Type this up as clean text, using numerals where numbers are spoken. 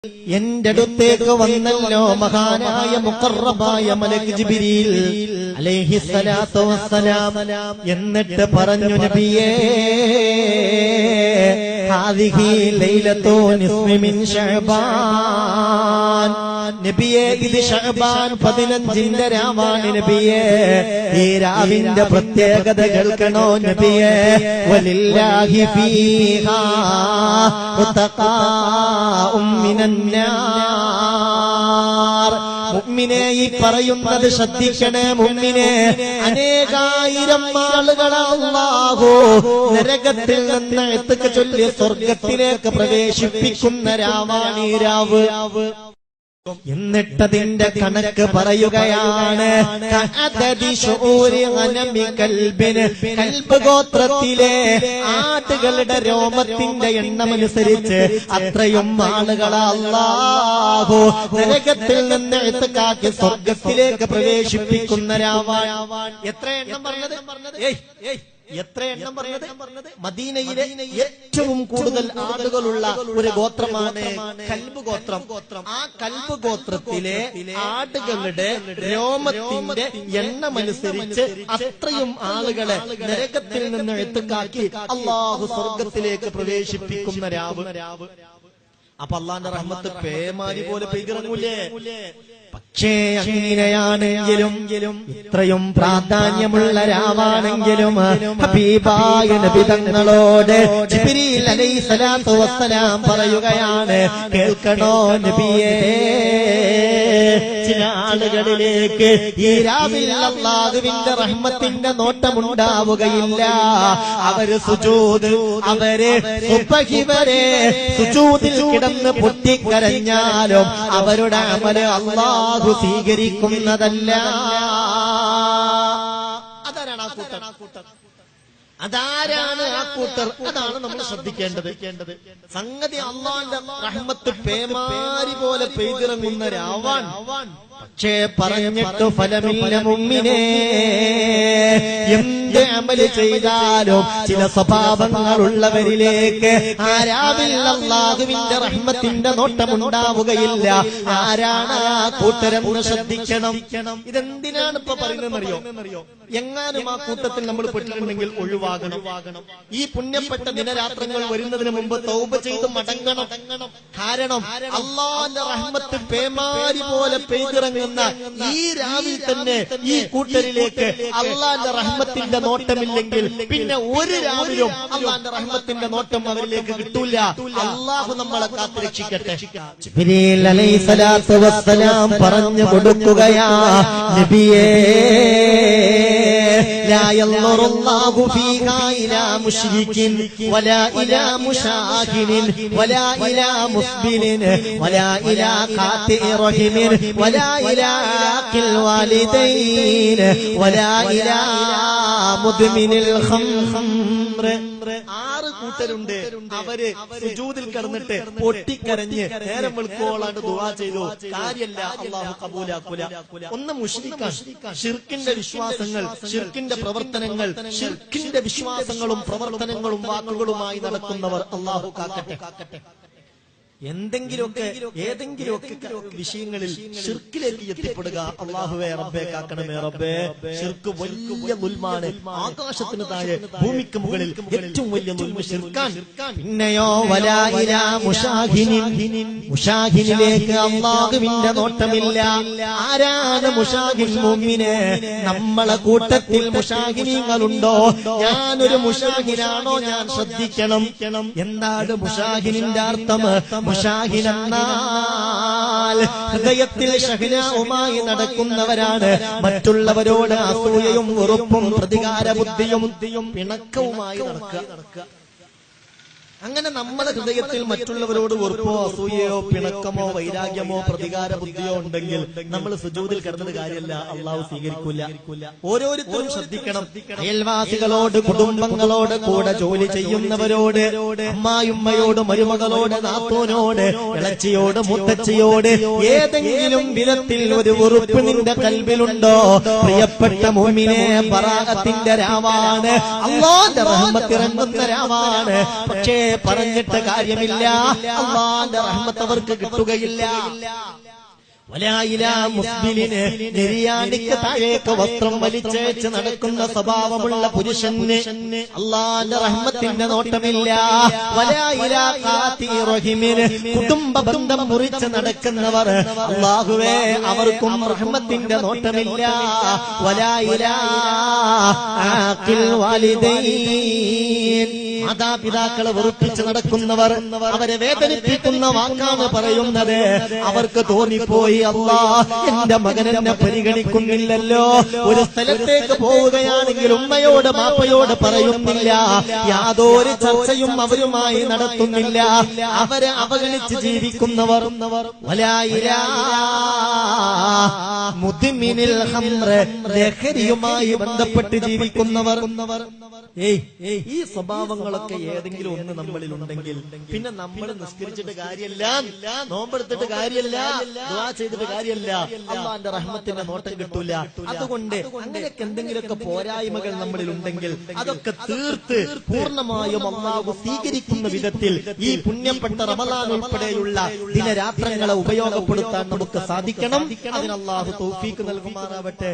എന്റെ അടുത്തേക്ക് വന്നല്ലോ മഹാനായ മുഖറബായ മലക്ക് ജിബ്രീൽ അലൈഹിസ്സലാത്തു വസ്സലാം. എന്നിട്ട് പറഞ്ഞു, നബിയേ, ഹാദിഹി ലൈലത്തു നിസ്ഫി മിൻ ശഅബാൻ. നബിയേ, ഇത് ശഅബാൻ 15ന്റെ രാവാണ് നബിയേ. ഈ രാവിന്റെ പ്രത്യേകത കേൾക്കണോ നബിയേ? വലില്ലാഹി ഫീഹാ ഉതഖാഉം മിനന്നാർ. മുഅ്മിനേ, ഈ പറയുന്നത് ശ്രദ്ധിക്കണേ മുഅ്മിനേ. അനേകായിരം ആളുകളെ അല്ലാഹു നരകത്തിൽ നിന്ന് എത്തുക ചൊല്ലി സ്വർഗത്തിലേക്ക് പ്രവേശിപ്പിക്കുന്ന രാവാണ് ഈ രാവ്. എന്നിട്ടതിന്റെ കണക്ക് പറയുകയാണ്. കൽബ് ഗോത്രത്തിലെ ആടുകളുടെ രോമത്തിന്റെ എണ്ണമനുസരിച്ച് അത്രയും ആളുകളെ അല്ലാഹു നരകത്തിൽ നിന്ന് എടുത്തുകാക്കി സ്വർഗത്തിലേക്ക് പ്രവേശിപ്പിക്കുന്ന രാവാൻ. എത്ര എണ്ണം പറഞ്ഞത്? എത്ര എണ്ണം പറഞ്ഞത്? മദീനയിലെ ഏറ്റവും കൂടുതൽ ആളുകളുള്ള ഒരു ഗോത്രമാണ് കൽബ് ഗോത്രം. ആ കൽബ് ഗോത്രത്തിലെ ആടുകളുടെ രോമത്തിന്റെ എണ്ണമനുസരിച്ച് അത്രയും ആളുകളെ നരകത്തിൽ നിന്ന് എടുത്തുകാക്കി അല്ലാഹു സ്വർഗത്തിലേക്ക് പ്രവേശിപ്പിക്കുന്ന രാവ്. അപ്പൊ അള്ളാന്റെ റഹ്മത്ത് പേമാരി പോലെ പെയ്തിറങ്ങൂലേ? പക്ഷേ അങ്ങനെയാണെങ്കിലും ഇത്രയും പ്രാധാന്യമുള്ള രാവാണെങ്കിലും ഹബീബായ നബി തങ്ങളോട് ജിബ്രീൽ അലൈഹിസ്സലാത്തു വസ്സലാം പറയുകയാണ്, കേൾക്കണോ നബിയേ, ചില ആളുകളിലേക്ക് ഈ രാവിൽ അല്ലാഹുവിന്റെ റഹ്മത്തിന്റെ നോട്ടമുണ്ടാവുകയില്ല. അവര് സുജൂദ്, അവര് സുബ്ഹി വരെ സുജൂദിൽ കിടന്ന് പൊട്ടിക്കരഞ്ഞാലും അവരുടെ അമല് അല്ലാഹു സ്വീകരിക്കുന്നതല്ല. അതാരാണ് ആ കൂട്ടർ? അതാരാണ് ആ കൂട്ടർ? അതാണ് നമ്മൾ ശ്രദ്ധിക്കേണ്ടത്. സംഗതി അല്ലാഹുവിന്റെ റഹ്മത്ത് പേമാരി പോലെ പെയ്തിറങ്ങുന്ന രാവാൻ. പക്ഷേ പറഞ്ഞിട്ട് ഫലമില്ല മുഅ്മിനേ. എന്ത് അമല് ചെയ്താലും ചില സ്വഭാവങ്ങളുള്ളവരിലേക്ക് ആ രാവിൽ അല്ലാഹുവിന്റെ റഹ്മത്തിന്റെ നോട്ടമുണ്ടാവുകയില്ല. ആരാണ് ആ കൂട്ടരെന്ന് ശ്രദ്ധിക്കണം. ഇതെന്തിനാണ് ഇപ്പൊ പറയുന്നതെന്നറിയോ? എങ്ങാനും ആ കൂട്ടത്തിൽ നമ്മൾ പെട്ടിട്ടുണ്ടെങ്കിൽ ഒഴിവാകണം. ഈ പുണ്യപ്പെട്ട ദിനരാത്രങ്ങൾ വരുന്നതിന് മുമ്പ് തൗബ ചെയ്ത് മടങ്ങണം. കാരണം അല്ലാഹുവിന്റെ റഹ്മത്ത് പേമാരി പോലെ പെയ്തിറങ്ങുന്ന ഈ രാവിൽ തന്നെ ഈ കൂട്ടരിലേക്ക് അല്ലാഹുവിന്റെ റഹ്മത്തിന്റെ നോട്ടമില്ലെങ്കിൽ പിന്നെ ഒരു രാവിലും അല്ലാഹുവിന്റെ റഹ്മത്തിന്റെ നോട്ടം അവരിലേക്ക് കിട്ടൂല. അല്ലാഹു നമ്മളെ കാത്തുരക്ഷിക്കട്ടെ. ജിബ്രീൽ അലൈഹിസ്സലാത്തു വസ്സലാം പറഞ്ഞു കൊടുക്കുകയാ, നബിയേ, لا ينظر الله فيها إلى مشرك ولا إلى مشاكل ولا إلى مسبل ولا إلى قاطع رحم ولا إلى عاقل الوالدين ولا إلى مدمن الخمر. 6 കൂട്ടരുണ്ട്. അവര് സുജൂദിൽ കിടന്നിട്ട് പൊട്ടിക്കരഞ്ഞ് നേരം വെളുക്കോളാണ്ട് ദുആ ചെയ്തു. കാര്യല്ല, അല്ലാഹു കബൂലാക്കൂല. ഒന്ന് മുശ്രിക്കാണ്. ശിർക്കിന്റെ വിശ്വാസങ്ങൾ, ശിർക്കിന്റെ പ്രവർത്തനങ്ങൾ, ശിർക്കിന്റെ വിശ്വാസങ്ങളും പ്രവർത്തനങ്ങളും വാക്കുകളുമായി നടക്കുന്നവർ അല്ലാഹു കാക്കട്ടെ. എന്തെങ്കിലുമൊക്കെ ഏതെങ്കിലുമൊക്കെ വിഷയങ്ങളിൽ ശിർക്കിലേക്ക് എത്തിപ്പെടുക. അല്ലാഹുവേ റബ്ബേ കാക്കണമേ റബ്ബേ. ശിർക്ക് വലിയ ദുൽമാണ്. ആകാശത്തിന് താഴെ ഭൂമിക്ക് മുകളിൽ ഏറ്റവും വലിയ ദുൽമ് ശിർക്കാണ്. പിന്നെയോ വലാ ഇലാ മുശാഹിനിൻ. മുശാഹിനിലേക്ക് അല്ലാഹുവിന്റെ നോട്ടമില്ല. ആരാണ് മുശാഹിൻ? മുഅ്മിനേ, നമ്മളെ കൂട്ടത്തിൽ മുശാഹിനീങ്ങളുണ്ടോ? ഞാനൊരു മുശാഹിനാണോ? ഞാൻ ശ്രദ്ധിക്കണം. എന്താണ് മുശാഹിനിന്റെ അർത്ഥം? മുശാഹിനെന്നാൽ ഹൃദയത്തിൽ ഷഹ്നാവുമായി നടക്കുന്നവരാണ്. മറ്റുള്ളവരോട് അസൂയയും വെറുപ്പും പ്രതികാര ബുദ്ധിയും പിണക്കവുമായി നടക്കുക. അങ്ങനെ നമ്മുടെ ഹൃദയത്തിൽ മറ്റുള്ളവരോട് വെറുപ്പോ അസൂയയോ പിണക്കമോ വൈരാഗ്യമോ പ്രതികാര ബുദ്ധിയോ ഉണ്ടെങ്കിൽ നമ്മൾ സുജൂദിൽ കിടന്നത് കാര്യമല്ല, അള്ളാഹു സ്വീകരിക്കൂല. ഓരോരുത്തരും ശ്രദ്ധിക്കണം. അയൽവാസികളോട്, കുടുംബങ്ങളോട്, കൂടെ ജോലി ചെയ്യുന്നവരോട്, അമ്മായിമ്മയോട്, മരുമകളോട്, നാത്തൂനോട്, ഇളച്ചിയോട്, മുത്തച്ചിയോട് ഏതെങ്കിലും വിധത്തിൽ ഒരു വെറുപ്പ് നിന്റെ കൽബിലുണ്ടോ? പ്രിയപ്പെട്ട മുഅ്മിനേ, ബറാഅത്തിന്റെ രാവാണ്, അല്ലാഹുവിന്റെ റഹ്മത്ത് ഇറങ്ങുന്ന രാവാണ്. പക്ഷേ പറഞ്ഞിട്ട് കാര്യമില്ല, അല്ലാഹുവിന്റെ റഹ്മത്ത് അവർക്ക് കിട്ടുകയില്ല. മുസ്ബിലിന് നിര്യാണിക്ക് താഴേക്ക് വസ്ത്രം വലിച്ചേച്ച് നടക്കുന്ന സ്വഭാവമുള്ള പുരുഷന് അല്ലാഹുവിന്റെ റഹ്മത്തിന്റെ നോട്ടമില്ല. റഹിമിന് കുടുംബ ബന്ധം മുറിച്ച് നടക്കുന്നവർ അല്ലാഹുവേ അവർക്കും റഹ്മത്തിന്റെ നോട്ടമില്ല. മാതാപിതാക്കളെ വെറുപ്പിച്ച് നടക്കുന്നവർ, അവരെ വേദനിപ്പിക്കുന്ന വാക്കാണ് പറയുന്നത്. അവർക്ക് തോന്നിപ്പോയി, അല്ലാഹ് എന്റെ മകൻ എന്നെ പരിഗണിക്കുന്നില്ലല്ലോ. ഒരു സ്ഥലത്തേക്ക് പോവുകയാണെങ്കിൽ ഉമ്മയോട് ബാപ്പയോട് പറയുന്നില്ല, യാതൊരു ചർച്ചയും അവരുമായി നടത്തുന്നില്ല. അവരെ അവഗണിച്ച് ജീവിക്കുന്നവർ. മുദ്മിനിൽ ഖംറ്, ലഹരിയുമായി ബന്ധപ്പെട്ട് ജീവിക്കുന്നവർ. ഈ സ്വഭാവങ്ങളൊക്കെ ഏതെങ്കിലും ഒന്ന് നമ്മളിൽ ഉണ്ടെങ്കിൽ പിന്നെ നമ്മൾ നിസ്കരിച്ചിട്ട് കാര്യമില്ല, നോമ്പെടുത്തിട്ട് കാര്യമില്ല, ദുആ ചെയ്തിട്ട് കാര്യമില്ല, അല്ലാഹുവിന്റെ റഹ്മത്തിന്റെ നോട്ടം കിട്ടൂല. അതുകൊണ്ട് അങ്ങനെയൊക്കെ എന്തെങ്കിലുമൊക്കെ പോരായ്മകൾ നമ്മളിൽ ഉണ്ടെങ്കിൽ അതൊക്കെ തീർത്ത് പൂർണ്ണമായും അല്ലാഹു സ്വീകരിക്കുന്ന വിധത്തിൽ ഈ പുണ്യപ്പെട്ട റമളാൻ ഉൾപ്പെടെയുള്ള ദിനരാത്രങ്ങളെ ഉപയോഗപ്പെടുത്താൻ നമുക്ക് സാധിക്കണം. അതിന് അല്ലാഹു തൗഫീഖ് നൽകുമാറാവട്ടെ.